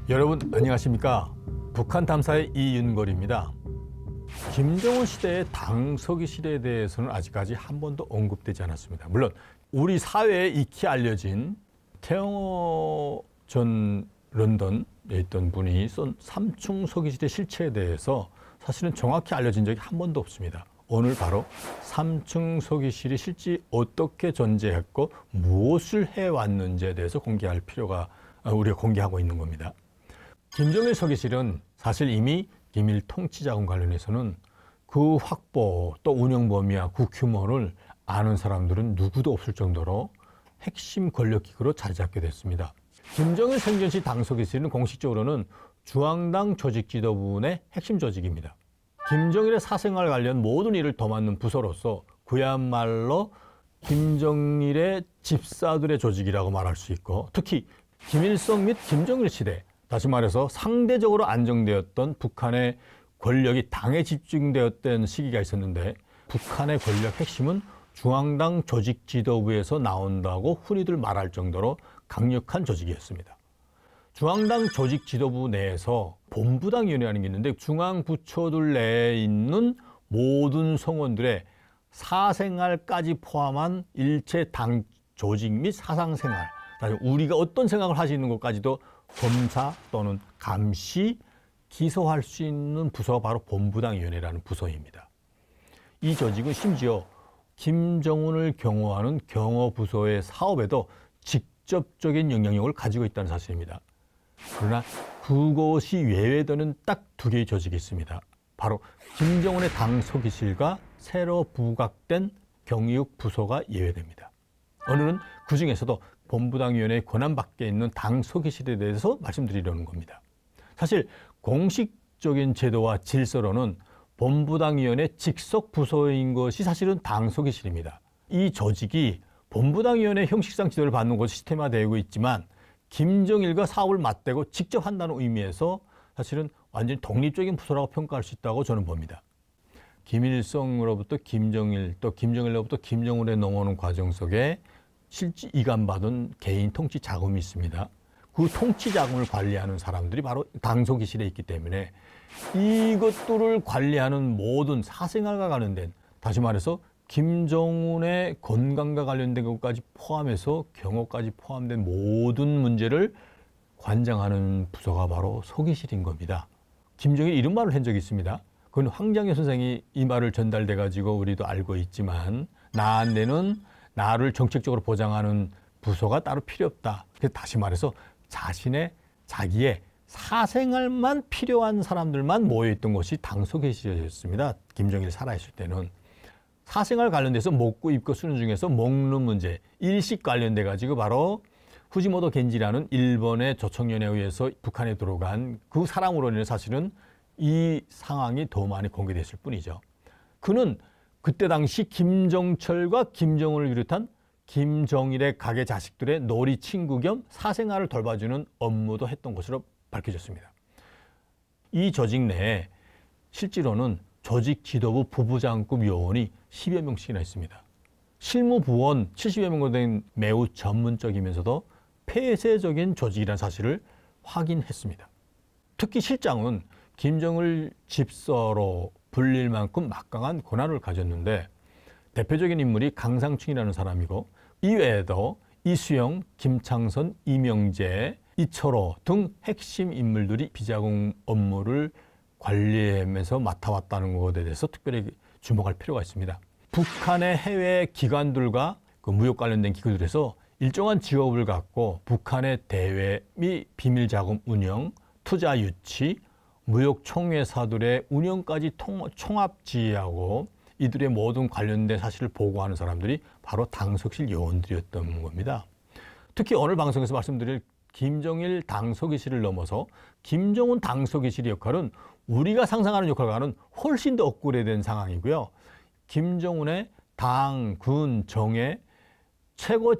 여러분 안녕하십니까? 북한 탐사의 이윤걸입니다. 김정은 시대의 당서기실에 대해서는 아직까지 한 번도 언급되지 않았습니다. 물론 우리 사회에 익히 알려진 태영호 전 런던에 있던 분이 쓴 삼층 서기실의 실체에 대해서 사실은 정확히 알려진 적이 한 번도 없습니다. 오늘 바로 삼층 서기실이 실제 어떻게 존재했고 무엇을 해왔는지에 대해서 공개할 필요가 우리가 공개하고 있는 겁니다. 김정일 서기실은 사실 이미 기밀 통치자금 관련해서는 그 확보 또 운영 범위와 그 규모를 아는 사람들은 누구도 없을 정도로 핵심 권력기구로 자리 잡게 됐습니다. 김정일 생전 시 당서기실은 공식적으로는 중앙당 조직지도부의 핵심 조직입니다. 김정일의 사생활 관련 모든 일을 도맡는 부서로서 그야말로 김정일의 집사들의 조직이라고 말할 수 있고, 특히 김일성 및 김정일 시대, 다시 말해서 상대적으로 안정되었던 북한의 권력이 당에 집중되었던 시기가 있었는데, 북한의 권력 핵심은 중앙당 조직지도부에서 나온다고 흔히들 말할 정도로 강력한 조직이었습니다. 중앙당 조직지도부 내에서 본부당위원회라는 게 있는데, 중앙부처들 내에 있는 모든 성원들의 사생활까지 포함한 일체 당 조직 및 사상생활, 우리가 어떤 생각을 할 수 있는 것까지도 검사 또는 감시, 기소할 수 있는 부서가 바로 본부당위원회라는 부서입니다. 이 조직은 심지어 김정은을 경호하는 경호부서의 사업에도 직접적인 영향력을 가지고 있다는 사실입니다. 그러나 그것이 예외되는 딱 두 개의 조직이 있습니다. 바로 김정은의 당서기실과 새로 부각된 경의육 부서가 예외됩니다. 오늘은 그 중에서도 본부당위원회의 권한 밖에 있는 당서기실에 대해서 말씀드리려는 겁니다. 사실 공식적인 제도와 질서로는 본부당위원회 직속 부서인 것이 사실은 당서기실입니다. 이 조직이 본부당위원회 형식상 지도를 받는 것이 시스템화되고 있지만, 김정일과 사업을 맞대고 직접 한다는 의미에서 사실은 완전히 독립적인 부서라고 평가할 수 있다고 저는 봅니다. 김일성으로부터 김정일, 또 김정일로부터 김정은에 넘어오는 과정 속에 실제 이관받은 개인 통치 자금이 있습니다. 그 통치 자금을 관리하는 사람들이 바로 당서기실에 있기 때문에 이것들을 관리하는 모든 사생활과 관련된, 다시 말해서 김정은의 건강과 관련된 것까지 포함해서 경호까지 포함된 모든 문제를 관장하는 부서가 바로 서기실인 겁니다. 김정일이 이런 말을 한 적이 있습니다. 그건 황장현 선생이 이 말을 전달돼 가지고 우리도 알고 있지만, 나한테는 나를 정책적으로 보장하는 부서가 따로 필요 없다. 그래서 다시 말해서 자기의 사생활만 필요한 사람들만 모여있던 것이 당서기실이었습니다. 김정일이 살아있을 때는. 사생활 관련돼서 먹고 입고 쓰는 중에서 먹는 문제, 일식 관련돼 가지고 바로 후지모토 겐지라는 일본의 조청년에 의해서 북한에 들어간 그 사람으로 인해 사실은 이 상황이 더 많이 공개됐을 뿐이죠. 그는 그때 당시 김정철과 김정은을 비롯한 김정일의 가게 자식들의 놀이 친구 겸 사생활을 돌봐주는 업무도 했던 것으로 밝혀졌습니다. 이 조직 내에 실제로는 조직 지도부 부부장급 요원이 10여 명씩이나 있습니다. 실무부원 70여 명으로 된 매우 전문적이면서도 폐쇄적인 조직이라는 사실을 확인했습니다. 특히 실장은 김정일 집서로 불릴 만큼 막강한 권한을 가졌는데, 대표적인 인물이 강상춘이라는 사람이고, 이외에도 이수영, 김창선, 이명재, 이철호 등 핵심 인물들이 비자금 업무를 관리하면서 맡아왔다는 것에 대해서 특별히 주목할 필요가 있습니다. 북한의 해외 기관들과 그 무역 관련된 기구들에서 일정한 직업을 갖고 북한의 대외 및 비밀자금 운영, 투자 유치, 무역 총회사들의 운영까지 총합 지휘하고 이들의 모든 관련된 사실을 보고하는 사람들이 바로 당서기실 요원들이었던 겁니다. 특히 오늘 방송에서 말씀드릴 김정일 당서기실을 넘어서 김정은 당서기실의 역할은 우리가 상상하는 역할과는 훨씬 더 업그레이드된 상황이고요. 김정은의 당, 군, 정의 최고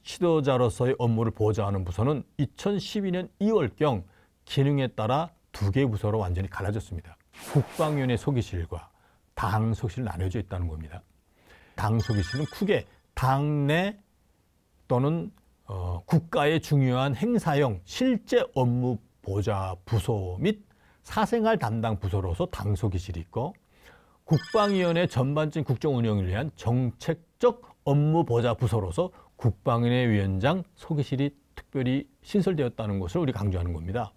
지도자로서의 업무를 보좌하는 부서는 2012년 2월경 기능에 따라 두 개의 부서로 완전히 갈라졌습니다. 국방위원회 서기실과 당서기실이 나뉘어져 있다는 겁니다. 당서기실은 크게 당내 또는 국가의 중요한 행사용 실제 업무 보좌 부소 및 사생활 담당 부서로서 당서기실이 있고, 국방위원회 전반적인 국정 운영을 위한 정책적 업무 보좌 부서로서 국방위원회 위원장 서기실이 특별히 신설되었다는 것을 우리 강조하는 겁니다.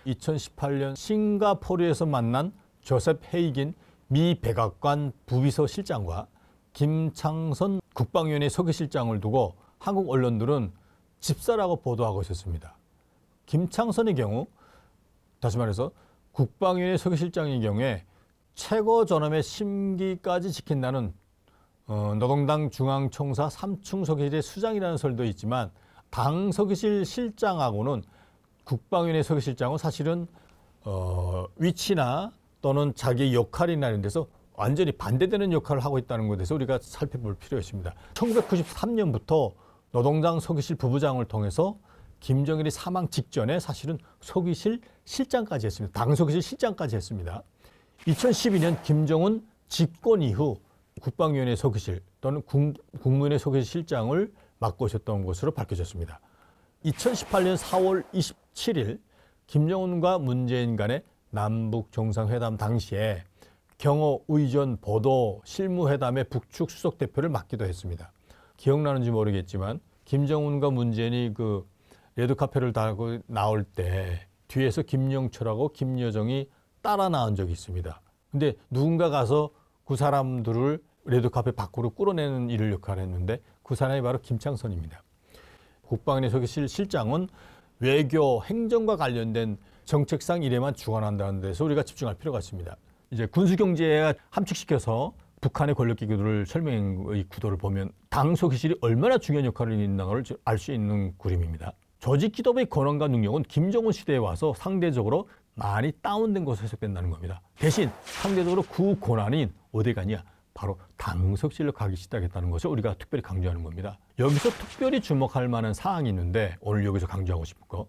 2018년 싱가포르에서 만난 조셉 헤이긴 미 백악관 부비서실장과 김창선 국방위원회 서기실장을 두고 한국 언론들은 집사라고 보도하고 있었습니다. 김창선의 경우, 다시 말해서 국방위원회 서기실장의 경우에 최고 존엄의 심기까지 지킨다는 노동당 중앙청사 3충 서기실의 수장이라는 설도 있지만, 당 서기실 실장하고는 국방위원회 서기실장은 사실은 위치나 또는 자기의 역할이나 이런 데서 완전히 반대되는 역할을 하고 있다는 것에 대해서 우리가 살펴볼 필요가 있습니다. 1993년부터 노동당 서기실 부부장을 통해서 김정일이 사망 직전에 사실은 서기실 실장까지 했습니다. 당 서기실 실장까지 했습니다. 2012년 김정은 집권 이후 국방위원회 서기실 또는 국무위원회 서기실 실장을 맡고 있었던 것으로 밝혀졌습니다. 2018년 4월 27일 김정은과 문재인 간의 남북 정상회담 당시에 경호, 의전, 보도, 실무회담의 북측 수석 대표를 맡기도 했습니다. 기억나는지 모르겠지만 김정은과 문재인이 그 레드카펫을 달고 나올 때 뒤에서 김영철하고 김여정이 따라 나온 적이 있습니다. 근데 누군가 가서 그 사람들을 레드카펫 밖으로 끌어내는 일을 역할을 했는데 그 사람이 바로 김창선입니다. 국방위원회 서기실 실장은 외교, 행정과 관련된 정책상 일에만 주관한다는 데서 우리가 집중할 필요가 있습니다. 이제 군수경제에 함축시켜서 북한의 권력기구들을 설명의 구도를 보면 당 서기실이 얼마나 중요한 역할을 했는가를 알 수 있는 그림입니다. 조직 지도부의 권한과 능력은 김정은 시대에 와서 상대적으로 많이 다운된 것으로 해석된다는 겁니다. 대신 상대적으로 그 권한이 어디 가냐? 바로 당 서기실로 가기 시작했다는 것을 우리가 특별히 강조하는 겁니다. 여기서 특별히 주목할 만한 사항이 있는데 오늘 여기서 강조하고 싶은 거,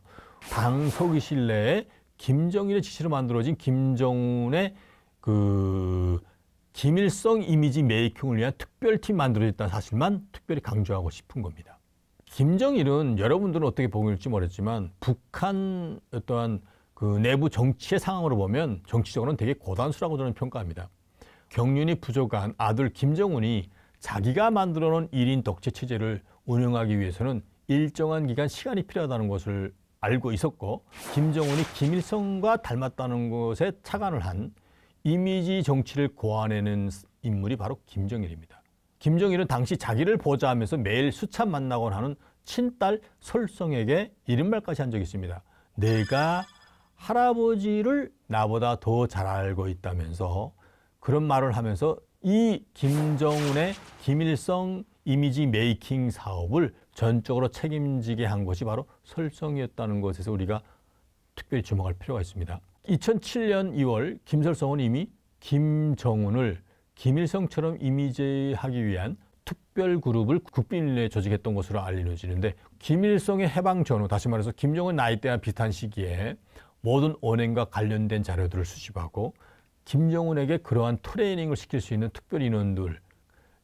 당 서기실 내에 김정일의 지시로 만들어진 김정은의 그 김일성 이미지 메이킹을 위한 특별팀 만들어졌다는 사실만 특별히 강조하고 싶은 겁니다. 김정일은 여러분들은 어떻게 보고 있을지 모르겠지만 북한 어떠한 그 내부 정치의 상황으로 보면 정치적으로는 되게 고단수라고 저는 평가합니다. 경륜이 부족한 아들 김정은이 자기가 만들어놓은 1인 독재 체제를 운영하기 위해서는 일정한 기간 시간이 필요하다는 것을 알고 있었고, 김정은이 김일성과 닮았다는 것에 착안을 한 이미지 정치를 고안해낸 인물이 바로 김정일입니다. 김정일은 당시 자기를 보좌하면서 매일 수차 만나곤 하는 친딸 설성에게 이런 말까지 한 적이 있습니다. 내가 할아버지를 나보다 더 잘 알고 있다면서 그런 말을 하면서 이 김정은의 김일성 이미지 메이킹 사업을 전적으로 책임지게 한 것이 바로 설성이었다는 것에서 우리가 특별히 주목할 필요가 있습니다. 2007년 2월 김설성은 이미 김정은을 김일성처럼 이미지하기 위한 특별그룹을 국빈내에 조직했던 것으로 알려지는데, 김일성의 해방 전후, 다시 말해서 김정은 나이대와 비슷한 시기에 모든 언행과 관련된 자료들을 수집하고 김정은에게 그러한 트레이닝을 시킬 수 있는 특별 인원들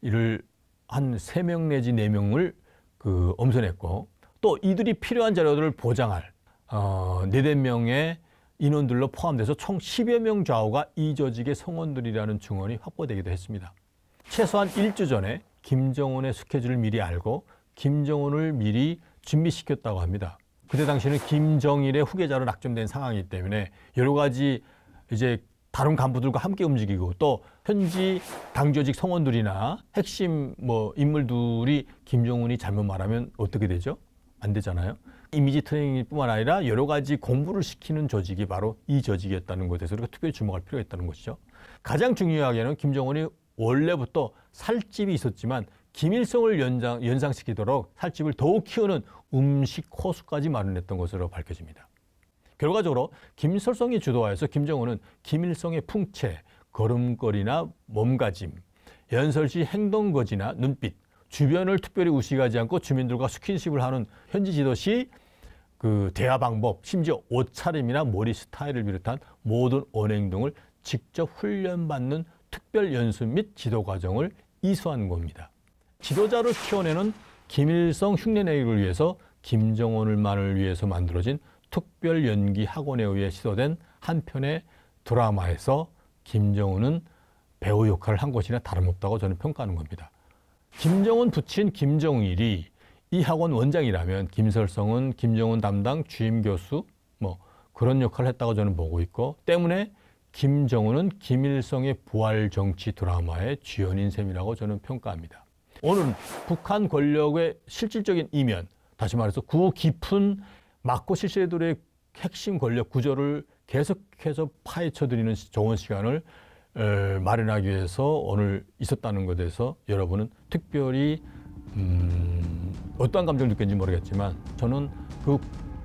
이를 한 3명 내지 4명을 엄선했고, 또 이들이 필요한 자료들을 보장할 4~5명의 인원들로 포함돼서 총 10여 명 좌우가 이 조직의 성원들이라는 증언이 확보되기도 했습니다. 최소한 1주 전에 김정은의 스케줄을 미리 알고 김정은을 미리 준비시켰다고 합니다. 그때 당시에는 김정일의 후계자로 낙점된 상황이기 때문에 여러 가지 이제 다른 간부들과 함께 움직이고, 또 현지 당조직 성원들이나 핵심 인물들이 김정은이 잘못 말하면 어떻게 되죠? 안 되잖아요. 이미지 트레이닝뿐만 아니라 여러 가지 공부를 시키는 조직이 바로 이 조직이었다는 것에 대해서 우리가 특별히 주목할 필요가 있다는 것이죠. 가장 중요하게는 김정은이 원래부터 살집이 있었지만 김일성을 연상시키도록 살집을 더욱 키우는 음식 코스까지 마련했던 것으로 밝혀집니다. 결과적으로 김설성이 주도하여서 김정은은 김일성의 풍채, 걸음걸이나 몸가짐, 연설시 행동거지나 눈빛, 주변을 특별히 의식하지 않고 주민들과 스킨십을 하는 현지 지도시 대화 방법, 심지어 옷차림이나 머리 스타일을 비롯한 모든 언행 등을 직접 훈련받는 특별 연수 및 지도 과정을 이수한 겁니다. 지도자를 키워내는 김일성 흉내내기를 위해서 김정은만을 위해서 만들어진 특별 연기 학원에 의해 시도된 한 편의 드라마에서 김정은은 배우 역할을 한 것이나 다름없다고 저는 평가하는 겁니다. 김정은 부친 김정일이 이 학원 원장이라면 김설성은 김정은 담당 주임 교수 뭐 그런 역할을 했다고 저는 보고 있고, 때문에 김정은은 김일성의 부활 정치 드라마의 주연인 셈이라고 저는 평가합니다. 오늘 북한 권력의 실질적인 이면, 다시 말해서 그 깊은 막고 실세들의 핵심 권력 구조를 계속해서 파헤쳐드리는 좋은 시간을 마련하기 위해서 오늘 있었다는 것에 대해서 여러분은 특별히 어떠한 감정을 느꼈는지 모르겠지만, 저는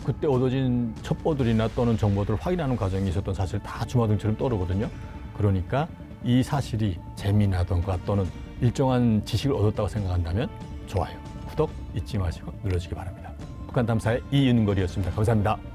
그때 얻어진 첩보들이나 또는 정보들을 확인하는 과정에 있었던 사실 다 주마등처럼 떠오르거든요. 그러니까 이 사실이 재미나던가 또는 일정한 지식을 얻었다고 생각한다면 좋아요, 구독 잊지 마시고 눌러주시기 바랍니다. 북한 탐사의 이윤걸이었습니다. 감사합니다.